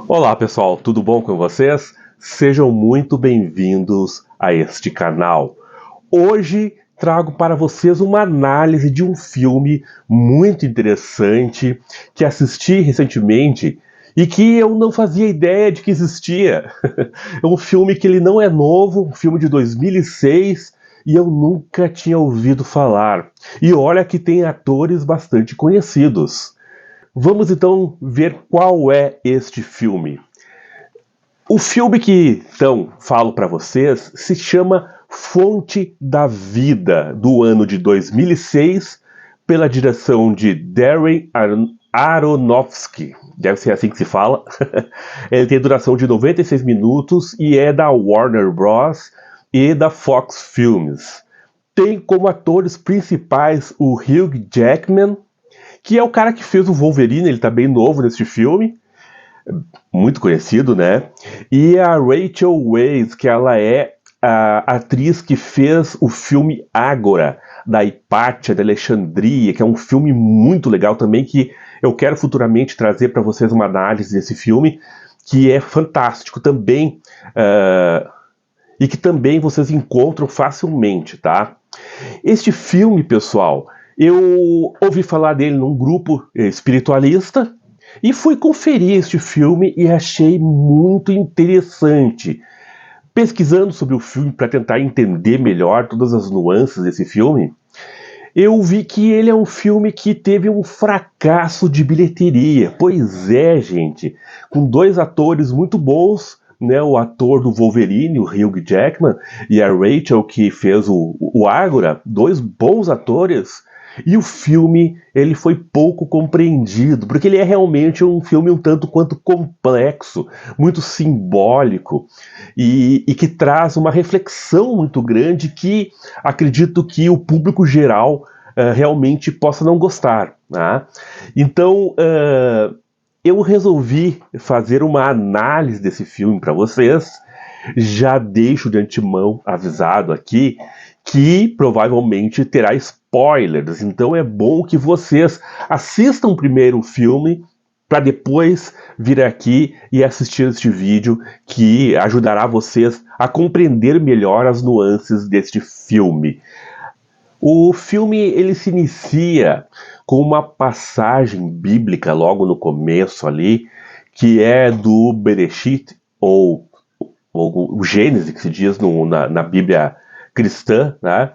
Olá pessoal, tudo bom com vocês? Sejam muito bem-vindos a este canal. Hoje trago para vocês uma análise de um filme muito interessante que assisti recentemente e que eu não fazia ideia de que existia. É um filme que ele não é novo, um filme de 2006 e eu nunca tinha ouvido falar. E olha que tem atores bastante conhecidos. Vamos então ver qual é este filme. O filme que então falo para vocês se chama Fonte da Vida, do ano de 2006, pela direção de Darren Aronofsky. Deve ser assim que se fala. Ele tem duração de 96 minutos e é da Warner Bros. E da Fox Films. Tem como atores principais o Hugh Jackman, que é o cara que fez o Wolverine, ele tá bem novo nesse filme, muito conhecido, né? E a Rachel Weisz, que ela é a atriz que fez o filme Ágora, da Hipátia de Alexandria, que é um filme muito legal também, que eu quero futuramente trazer para vocês uma análise desse filme, que é fantástico também, e que também vocês encontram facilmente, tá? Este filme, pessoal, eu ouvi falar dele num grupo espiritualista e fui conferir este filme e achei muito interessante. Pesquisando sobre o filme para tentar entender melhor todas as nuances desse filme, eu vi que ele é um filme que teve um fracasso de bilheteria. Pois é, gente, com dois atores muito bons, né, o ator do Wolverine, o Hugh Jackman, e a Rachel, que fez o Ágora, dois bons atores, e o filme ele foi pouco compreendido, porque ele é realmente um filme um tanto quanto complexo, muito simbólico, e que traz uma reflexão muito grande que acredito que o público geral realmente possa não gostar. Né? Então, eu resolvi fazer uma análise desse filme para vocês. Já deixo de antemão avisado aqui que provavelmente terá spoilers, então é bom que vocês assistam primeiro o filme para depois vir aqui e assistir este vídeo, que ajudará vocês a compreender melhor as nuances deste filme. O filme ele se inicia com uma passagem bíblica logo no começo ali, que é do Bereshit, ou o Gênesis, que se diz na Bíblia cristã, né?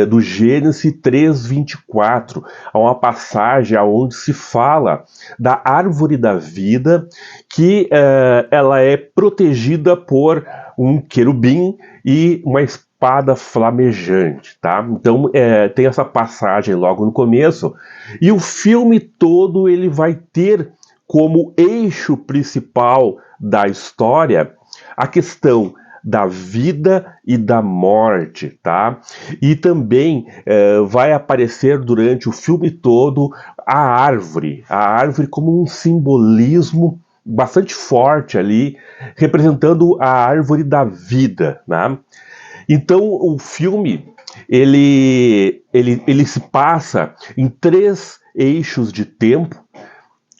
Do Gênesis 3:24, há uma passagem onde se fala da árvore da vida, que ela é protegida por um querubim e uma espada flamejante, tá? Então tem essa passagem logo no começo, e o filme todo ele vai ter como eixo principal da história a questão da vida e da morte, tá? E também vai aparecer durante o filme todo a árvore como um simbolismo bastante forte ali, representando a árvore da vida, né? Então o filme ele se passa em três eixos de tempo.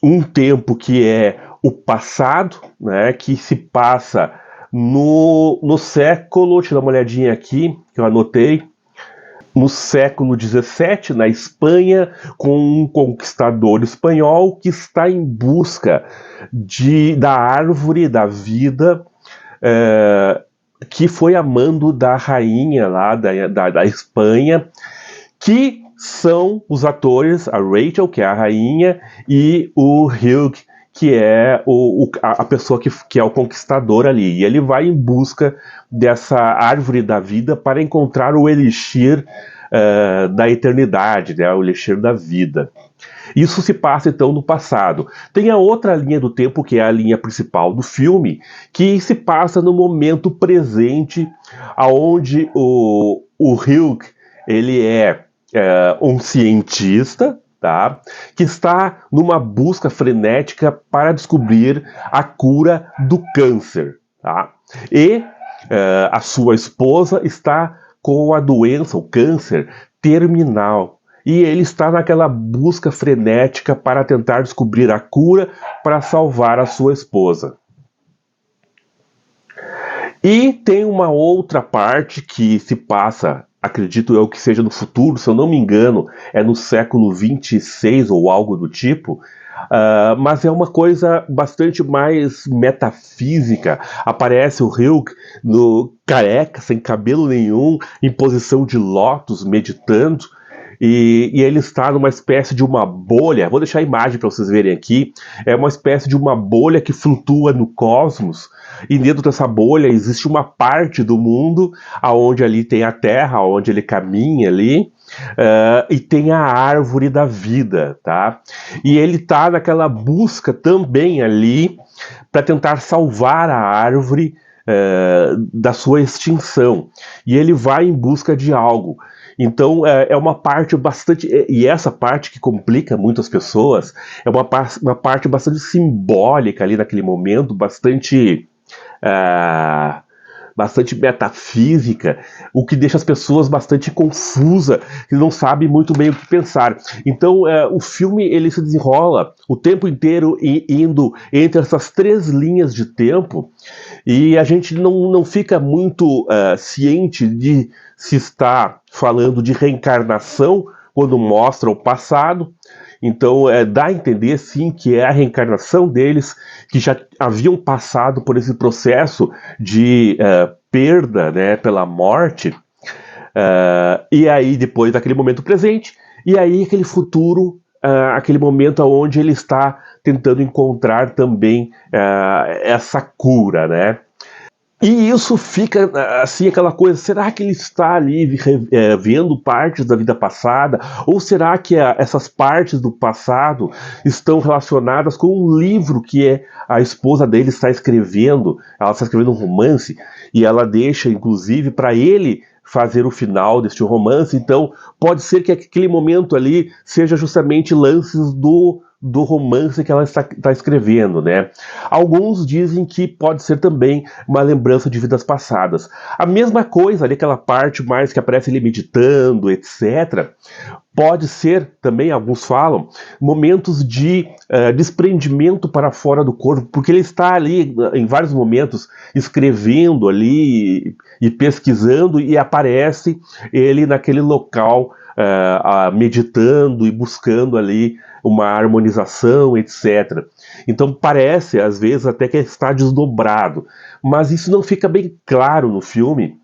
Um tempo que é o passado, né, que se passa no século, deixa eu dar uma olhadinha aqui, que eu anotei, no século XVII, na Espanha, com um conquistador espanhol que está em busca da árvore da vida, que foi a mando da rainha lá da Espanha, que são os atores, a Rachel, que é a rainha, e o Hugh, que é a pessoa que é o conquistador ali. E ele vai em busca dessa árvore da vida para encontrar o elixir da eternidade, né, o elixir da vida. Isso se passa então no passado. Tem a outra linha do tempo, que é a linha principal do filme, que se passa no momento presente, aonde o Hugh ele é um cientista, tá, que está numa busca frenética para descobrir a cura do câncer. Tá? E a sua esposa está com a doença, o câncer terminal. e ele está naquela busca frenética para tentar descobrir a cura para salvar a sua esposa. E tem uma outra parte que se passa, acredito eu que seja no futuro, se eu não me engano, é no século 26 ou algo do tipo, mas é uma coisa bastante mais metafísica. Aparece o Hugh no careca, sem cabelo nenhum, em posição de lótus, meditando, e ele está numa espécie de uma bolha. Vou deixar a imagem para vocês verem aqui. É uma espécie de uma bolha que flutua no cosmos, e dentro dessa bolha existe uma parte do mundo aonde ali tem a Terra, onde ele caminha ali, e tem a árvore da vida, tá? E ele está naquela busca também ali para tentar salvar a árvore da sua extinção. E ele vai em busca de algo. Então é uma parte bastante, e essa parte que complica muitas pessoas, é uma parte bastante simbólica ali naquele momento, bastante metafísica, o que deixa as pessoas bastante confusas, que não sabem muito bem o que pensar. Então o filme ele se desenrola o tempo inteiro indo entre essas três linhas de tempo, e a gente não fica muito ciente de se está falando de reencarnação quando mostra o passado. Então dá a entender sim que é a reencarnação deles, que já haviam passado por esse processo de perda, né, pela morte, e aí depois daquele momento presente, e aí aquele futuro, aquele momento onde ele está tentando encontrar também essa cura, né? E isso fica assim, aquela coisa, será que ele está ali vendo partes da vida passada? Ou será que essas partes do passado estão relacionadas com um livro que a esposa dele está escrevendo? Ela está escrevendo um romance, e ela deixa, inclusive, para ele fazer o final deste romance. Então, pode ser que aquele momento ali seja justamente lances do romance que ela está escrevendo, né? Alguns dizem que pode ser também uma lembrança de vidas passadas. A mesma coisa ali, aquela parte mais que aparece ele meditando, etc., pode ser também, alguns falam, momentos de desprendimento para fora do corpo, porque ele está ali em vários momentos escrevendo ali e pesquisando, e aparece ele naquele local meditando e buscando ali uma harmonização, etc. Então parece, às vezes, até que está desdobrado, mas isso não fica bem claro no filme.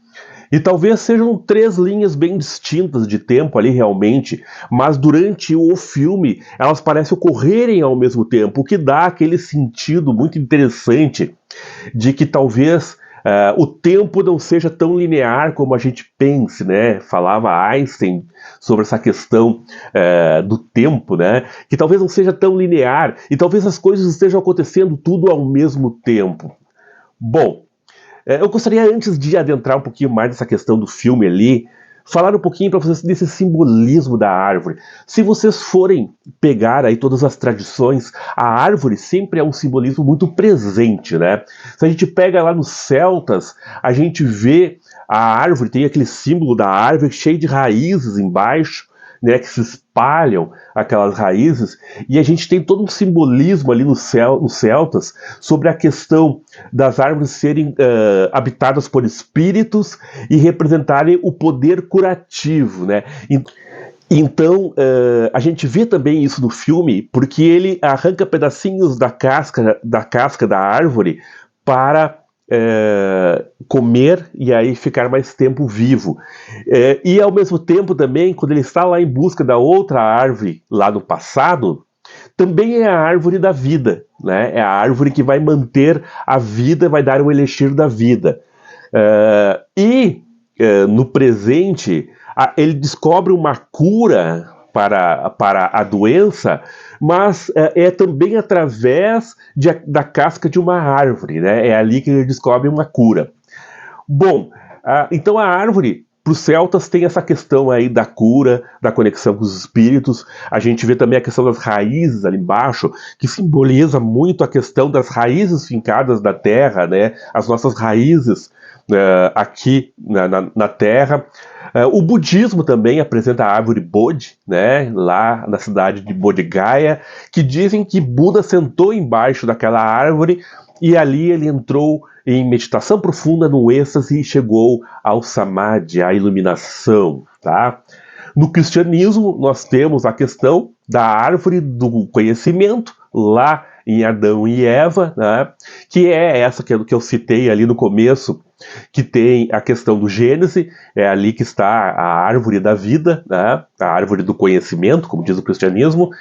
E talvez sejam três linhas bem distintas de tempo ali realmente, mas durante o filme elas parecem ocorrerem ao mesmo tempo, o que dá aquele sentido muito interessante de que talvez o tempo não seja tão linear como a gente pense, né? Falava Einstein sobre essa questão do tempo, né? Que talvez não seja tão linear, e talvez as coisas estejam acontecendo tudo ao mesmo tempo. Bom, eu gostaria, antes de adentrar um pouquinho mais nessa questão do filme ali, falar um pouquinho para vocês desse simbolismo da árvore. Se vocês forem pegar aí todas as tradições, a árvore sempre é um simbolismo muito presente, né? Se a gente pega lá nos celtas, a gente vê a árvore, tem aquele símbolo da árvore cheio de raízes embaixo, né, que se espalham aquelas raízes, e a gente tem todo um simbolismo ali nos celtas sobre a questão das árvores serem habitadas por espíritos e representarem o poder curativo, né? Então, a gente vê também isso no filme, porque ele arranca pedacinhos da casca da árvore para comer e aí ficar mais tempo vivo. E ao mesmo tempo também, quando ele está lá em busca da outra árvore lá no passado, também é a árvore da vida, né? É a árvore que vai manter a vida, vai dar o elixir da vida. No presente, ele descobre uma cura para a doença, mas é também através da casca de uma árvore, né? É ali que ele descobre uma cura. Bom, então a árvore Para os celtas tem essa questão aí da cura, da conexão com os espíritos. A gente vê também a questão das raízes ali embaixo, que simboliza muito a questão das raízes fincadas da terra, né? As nossas raízes aqui na terra. O budismo também apresenta a árvore Bodhi, né? Lá na cidade de Bodh Gaya, que dizem que Buda sentou embaixo daquela árvore e ali ele entrou em meditação profunda, no êxtase, e chegou ao samadhi, à iluminação, tá? No cristianismo, nós temos a questão da árvore do conhecimento, lá em Adão e Eva, né? Que é essa que eu citei ali no começo, que tem a questão do Gênesis, é ali que está a árvore da vida, né? A árvore do conhecimento, como diz o cristianismo.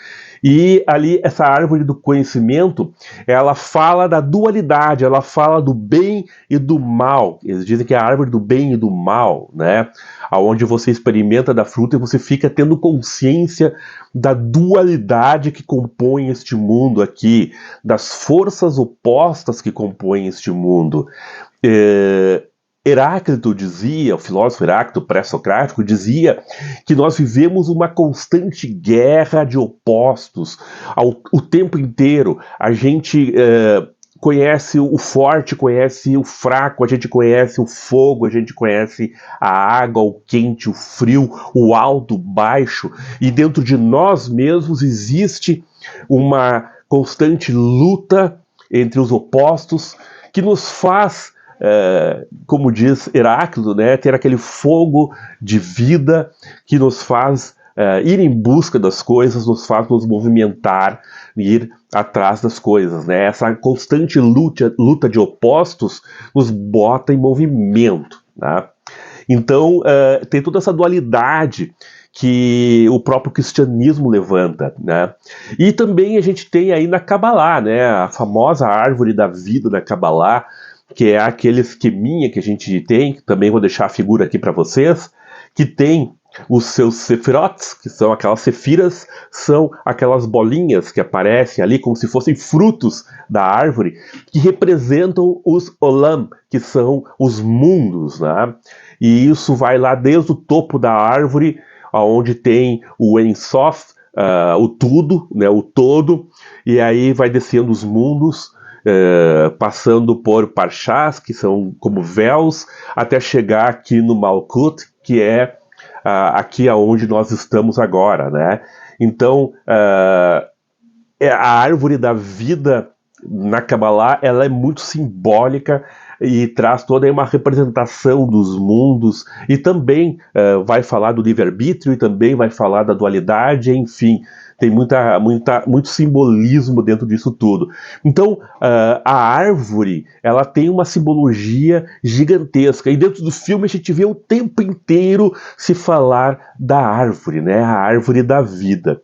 E ali, essa árvore do conhecimento, ela fala da dualidade, ela fala do bem e do mal. Eles dizem que é a árvore do bem e do mal, né? Onde você experimenta da fruta e você fica tendo consciência da dualidade que compõe este mundo aqui, das forças opostas que compõem este mundo. Heráclito dizia, o filósofo Heráclito pré-socrático dizia que nós vivemos uma constante guerra de opostos o tempo inteiro. A gente conhece o forte, conhece o fraco, a gente conhece o fogo, a gente conhece a água, o quente, o frio, o alto, o baixo, e dentro de nós mesmos existe uma constante luta entre os opostos que nos faz, como diz Heráclito, né, ter aquele fogo de vida que nos faz ir em busca das coisas, nos faz nos movimentar, ir atrás das coisas, né? Essa constante luta de opostos nos bota em movimento, né? Então, tem toda essa dualidade que o próprio cristianismo levanta, né? E também a gente tem aí na Kabbalah, né, a famosa árvore da vida da Kabbalah, que é aquele esqueminha que a gente tem, que também vou deixar a figura aqui para vocês, que tem os seus sefirotes, que são aquelas sefiras, são aquelas bolinhas que aparecem ali como se fossem frutos da árvore, que representam os olam, que são os mundos, né? E isso vai lá desde o topo da árvore, onde tem o Ein Sof, o tudo, né, o todo, e aí vai descendo os mundos, passando por parshas, que são como véus, até chegar aqui no Malkut, que é aqui aonde nós estamos agora, né? Então, a árvore da vida na Kabbalah, ela é muito simbólica e traz toda uma representação dos mundos, e também vai falar do livre-arbítrio, e também vai falar da dualidade, enfim, tem muito simbolismo dentro disso tudo. Então, a árvore, ela tem uma simbologia gigantesca, e dentro do filme a gente vê o tempo inteiro se falar da árvore, né? A árvore da vida.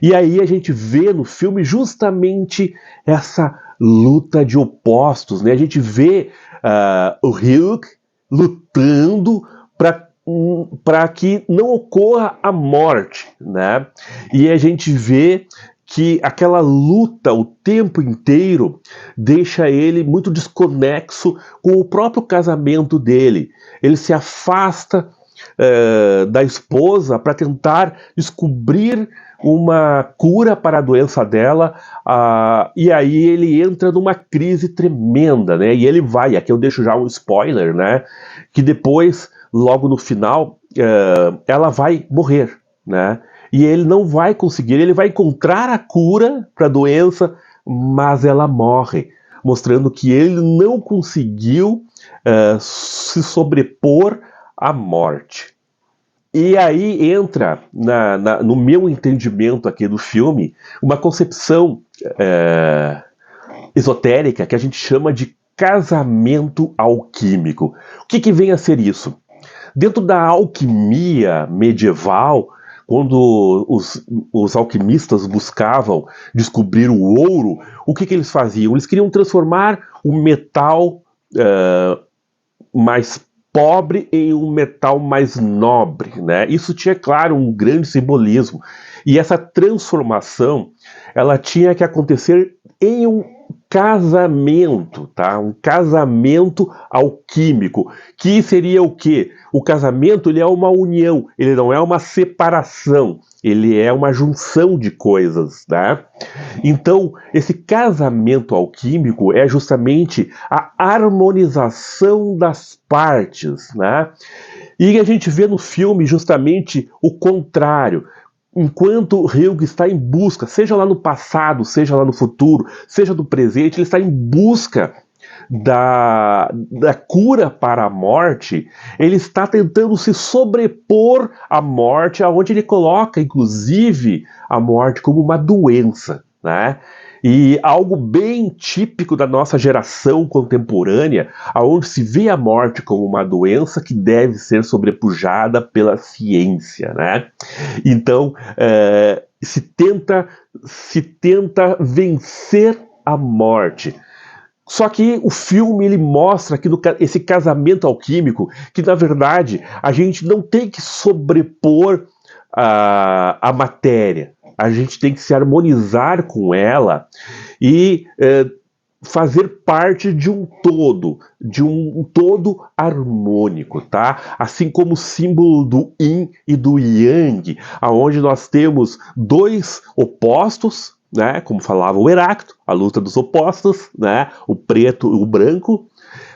E aí a gente vê no filme justamente essa luta de opostos, né? A gente vê o Ryuk lutando para que não ocorra a morte, né? E a gente vê que aquela luta o tempo inteiro deixa ele muito desconexo com o próprio casamento dele. Ele se afasta da esposa para tentar descobrir uma cura para a doença dela, e aí ele entra numa crise tremenda, né? E ele vai, aqui eu deixo já um spoiler, né? Que depois, logo no final, ela vai morrer, né? E ele não vai conseguir, ele vai encontrar a cura para a doença, mas ela morre, mostrando que ele não conseguiu se sobrepor à morte. E aí entra, no meu entendimento aqui do filme, uma concepção esotérica que a gente chama de casamento alquímico. O que vem a ser isso? Dentro da alquimia medieval, quando os alquimistas buscavam descobrir o ouro, o que eles faziam? Eles queriam transformar o metal mais pobre em um metal mais nobre, né? Isso tinha, claro, um grande simbolismo. E essa transformação, ela tinha que acontecer em um casamento, tá? Um casamento alquímico, que seria o quê? O casamento, ele é uma união, ele não é uma separação, ele é uma junção de coisas, tá? Então, esse casamento alquímico é justamente a harmonização das partes, né? E a gente vê no filme justamente o contrário. Enquanto Helge está em busca, seja lá no passado, seja lá no futuro, seja no presente, ele está em busca da cura para a morte, ele está tentando se sobrepor à morte, aonde ele coloca, inclusive, a morte como uma doença, né? E algo bem típico da nossa geração contemporânea, aonde se vê a morte como uma doença que deve ser sobrepujada pela ciência, né? Então, se tenta vencer a morte. Só que o filme ele mostra que esse casamento alquímico, que na verdade a gente não tem que sobrepor a matéria, a gente tem que se harmonizar com ela e fazer parte de um todo harmônico, tá? Assim como o símbolo do Yin e do Yang, aonde nós temos dois opostos, né? Como falava o Heráclito, a luta dos opostos, né? O preto e o branco.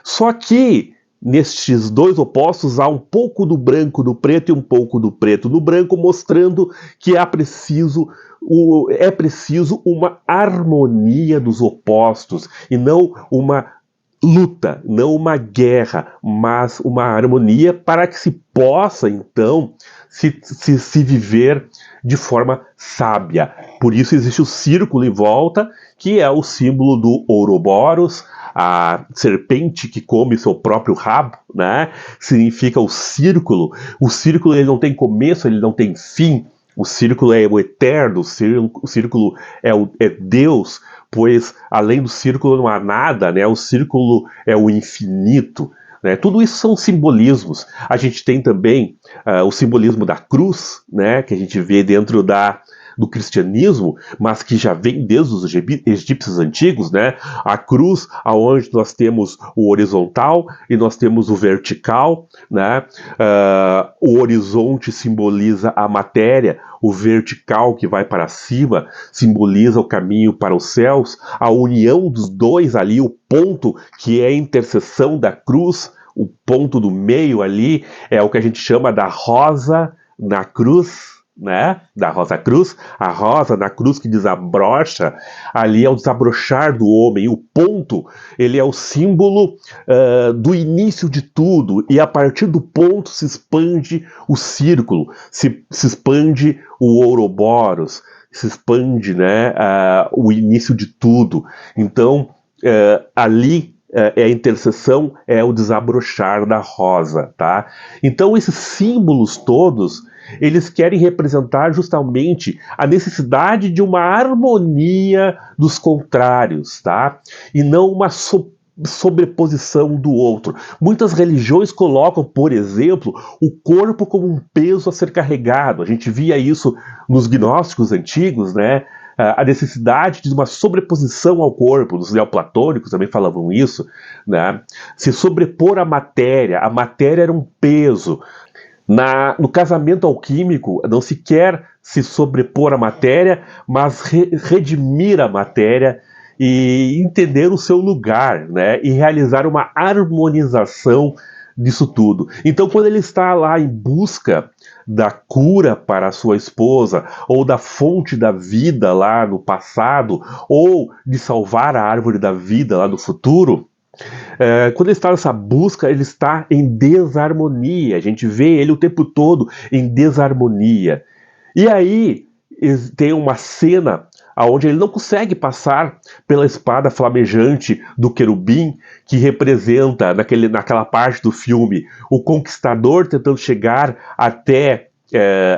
Só que nestes dois opostos há um pouco do branco no preto e um pouco do preto no branco, mostrando que é preciso uma harmonia dos opostos e não uma luta, não uma guerra, mas uma harmonia para que se possa, então, se viver de forma sábia. Por isso existe o círculo em volta, que é o símbolo do Ouroboros, a serpente que come seu próprio rabo, né? Significa o círculo. O círculo ele não tem começo, ele não tem fim. O círculo é o eterno, o círculo é Deus, pois além do círculo não há nada, né? O círculo é o infinito. Né? Tudo isso são simbolismos. A gente tem também o simbolismo da cruz, né? Que a gente vê dentro do cristianismo, mas que já vem desde os egípcios antigos, né? A cruz, aonde nós temos o horizontal e nós temos o vertical, né? O horizonte simboliza a matéria, o vertical que vai para cima simboliza o caminho para os céus, a união dos dois ali, o ponto que é a interseção da cruz, o ponto do meio ali é o que a gente chama da rosa na cruz, né, da Rosa Cruz, a rosa na cruz que desabrocha, ali é o desabrochar do homem, o ponto, ele é o símbolo do início de tudo, e a partir do ponto se expande o círculo, se expande o Ouroboros, se expande, né, o início de tudo. Então, ali é a interseção, é o desabrochar da rosa, tá? Então esses símbolos todos, eles querem representar justamente a necessidade de uma harmonia dos contrários, tá? E não uma sobreposição do outro. Muitas religiões colocam, por exemplo, o corpo como um peso a ser carregado. A gente via isso nos gnósticos antigos, né? A necessidade de uma sobreposição ao corpo. Os neoplatônicos também falavam isso, né? Se sobrepor à matéria. A matéria era um peso. No casamento alquímico, não se quer se sobrepor à matéria, mas redimir a matéria e entender o seu lugar, né? E realizar uma harmonização disso tudo. Então, quando ele está lá em busca da cura para a sua esposa, ou da fonte da vida lá no passado, ou de salvar a árvore da vida lá no futuro, quando ele está nessa busca, ele está em desarmonia. A gente vê ele o tempo todo em desarmonia. E aí tem uma cena onde ele não consegue passar pela espada flamejante do querubim, que representa, naquela parte do filme, o conquistador tentando chegar até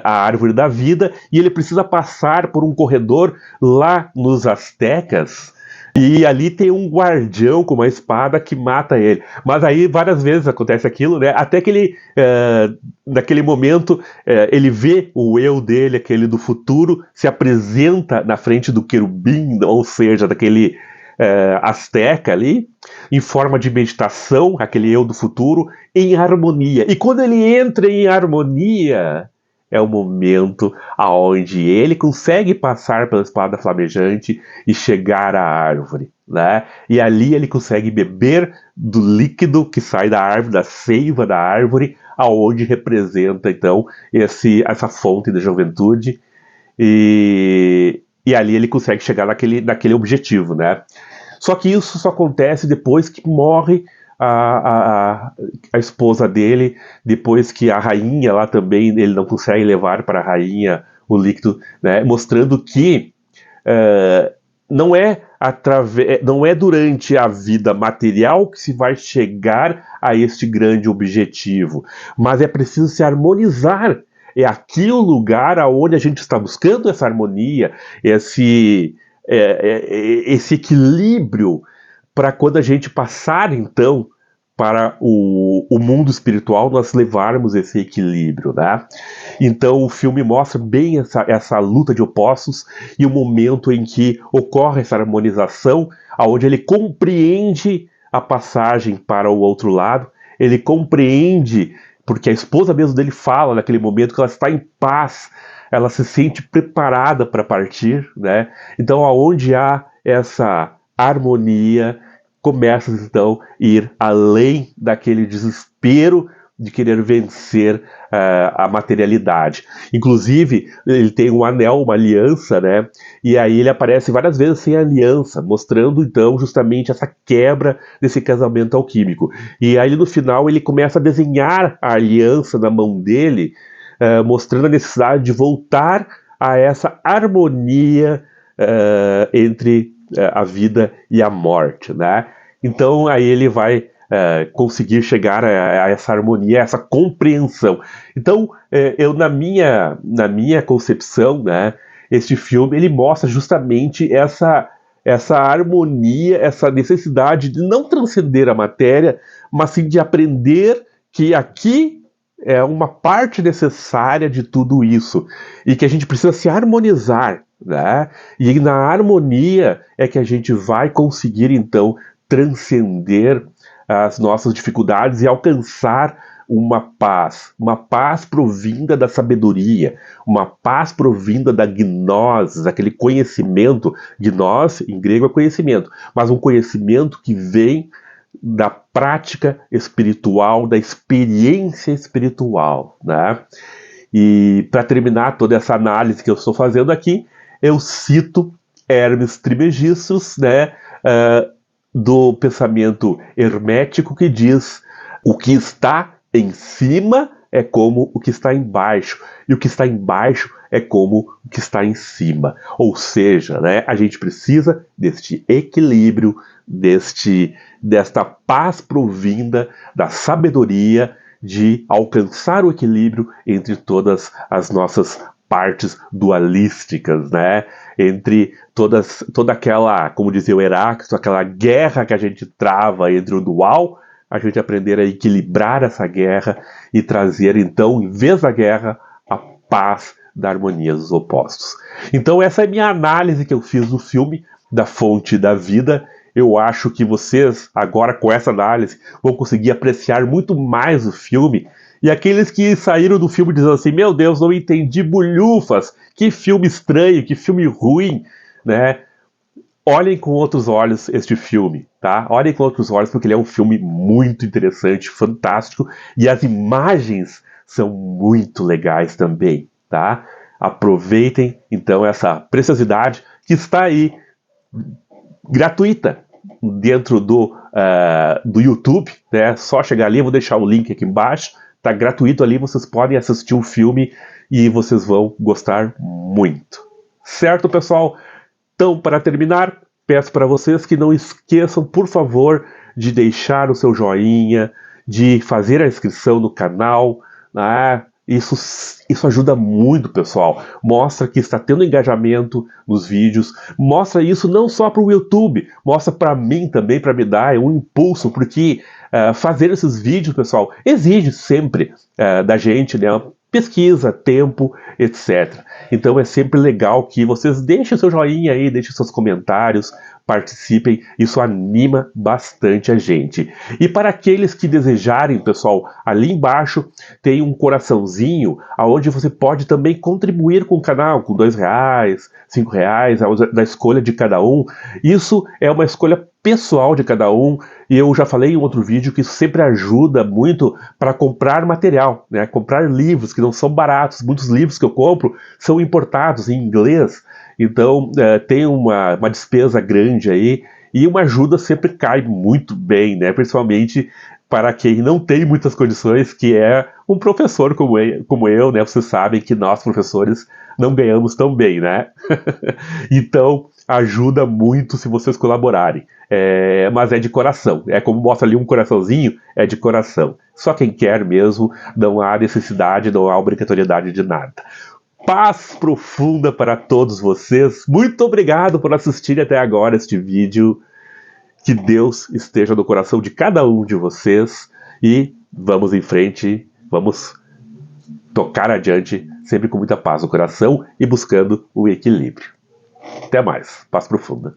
a árvore da vida, e ele precisa passar por um corredor lá nos Astecas, e ali tem um guardião com uma espada que mata ele. Mas aí várias vezes acontece aquilo, né? Até que ele, naquele momento, ele vê o eu dele, aquele do futuro, se apresenta na frente do querubim, ou seja, daquele asteca ali, em forma de meditação, aquele eu do futuro, em harmonia. E quando ele entra em harmonia, é o momento aonde ele consegue passar pela espada flamejante e chegar à árvore, né? E ali ele consegue beber do líquido que sai da árvore, da seiva da árvore, aonde representa então essa fonte da juventude, e ali ele consegue chegar naquele objetivo, né? Só que isso só acontece depois que morre a esposa dele, depois que a rainha lá também, ele não consegue levar para a rainha o líquido, né? Mostrando que não é durante a vida material que se vai chegar a este grande objetivo, mas é preciso se harmonizar. É aqui o lugar aonde a gente está buscando essa harmonia, esse equilíbrio, para quando a gente passar, então, para o mundo espiritual, nós levarmos esse equilíbrio, né? Então o filme mostra bem essa luta de opostos e o momento em que ocorre essa harmonização, onde ele compreende a passagem para o outro lado, ele compreende, porque a esposa mesmo dele fala naquele momento que ela está em paz, ela se sente preparada para partir, né? Então aonde há essa harmonia, começa então a ir além daquele desespero de querer vencer a materialidade. Inclusive, ele tem um anel, uma aliança, né? E aí ele aparece várias vezes sem aliança, mostrando então justamente essa quebra desse casamento alquímico. E aí no final ele começa a desenhar a aliança na mão dele, mostrando a necessidade de voltar a essa harmonia entre a vida e a morte, né? Então aí ele vai conseguir chegar a essa harmonia, a essa compreensão. Então eu na minha concepção, né, este filme ele mostra justamente essa harmonia, essa necessidade de não transcender a matéria, mas sim de aprender que aqui é uma parte necessária de tudo isso e que a gente precisa se harmonizar, né? E na harmonia é que a gente vai conseguir então transcender as nossas dificuldades e alcançar uma paz provinda da sabedoria, uma paz provinda da gnose, aquele conhecimento. Gnose em grego é conhecimento, mas um conhecimento que vem da prática espiritual, da experiência espiritual, né? E para terminar toda essa análise que eu estou fazendo aqui, eu cito Hermes Trismegistus, né, do pensamento hermético, que diz: o que está em cima é como o que está embaixo, e o que está embaixo é como o que está em cima. Ou seja, né, a gente precisa deste equilíbrio, desta paz provinda da sabedoria, de alcançar o equilíbrio entre todas as nossas partes dualísticas, né? Entre toda aquela, como dizia o Heráclito, aquela guerra que a gente trava entre o dual, a gente aprender a equilibrar essa guerra e trazer, então, em vez da guerra, a paz da harmonia dos opostos. Então essa é a minha análise que eu fiz do filme da Fonte da Vida. Eu acho que vocês, agora com essa análise, vão conseguir apreciar muito mais o filme. E aqueles que saíram do filme dizendo assim: meu Deus, não entendi bulhufas, que filme estranho, que filme ruim, né? Olhem com outros olhos este filme, tá? Olhem com outros olhos, porque ele é um filme muito interessante, fantástico, e as imagens são muito legais também, tá? Aproveitem, então, essa preciosidade que está aí, gratuita, dentro do YouTube, né? Só chegar ali, eu vou deixar o link aqui embaixo, tá gratuito ali, vocês podem assistir o filme e vocês vão gostar muito. Certo, pessoal? Então, para terminar, peço para vocês que não esqueçam, por favor, de deixar o seu joinha, de fazer a inscrição no canal, né? Isso ajuda muito, pessoal. Mostra que está tendo engajamento nos vídeos. Mostra isso não só para o YouTube, mostra para mim também, para me dar um impulso, porque fazer esses vídeos, pessoal, exige sempre da gente, né, pesquisa, tempo, etc. Então é sempre legal que vocês deixem o seu joinha aí, deixem seus comentários, participem, isso anima bastante a gente. E para aqueles que desejarem, pessoal, ali embaixo tem um coraçãozinho, onde você pode também contribuir com o canal, com R$2, R$5, da escolha de cada um. Isso é uma escolha pessoal de cada um, e eu já falei em outro vídeo que isso sempre ajuda muito para comprar material, né? Comprar livros que não são baratos. Muitos livros que eu compro são importados em inglês, então tem uma despesa grande aí, e uma ajuda sempre cai muito bem, né? Principalmente para quem não tem muitas condições, que é um professor como eu, né? Vocês sabem que nós, professores, não ganhamos tão bem, né? Então, ajuda muito se vocês colaborarem. Mas é de coração. É como mostra ali um coraçãozinho, é de coração. Só quem quer mesmo, não há necessidade, não há obrigatoriedade de nada. Paz profunda para todos vocês. Muito obrigado por assistirem até agora este vídeo. Que Deus esteja no coração de cada um de vocês. E vamos em frente, vamos tocar adiante, sempre com muita paz no coração e buscando o equilíbrio. Até mais. Paz profunda.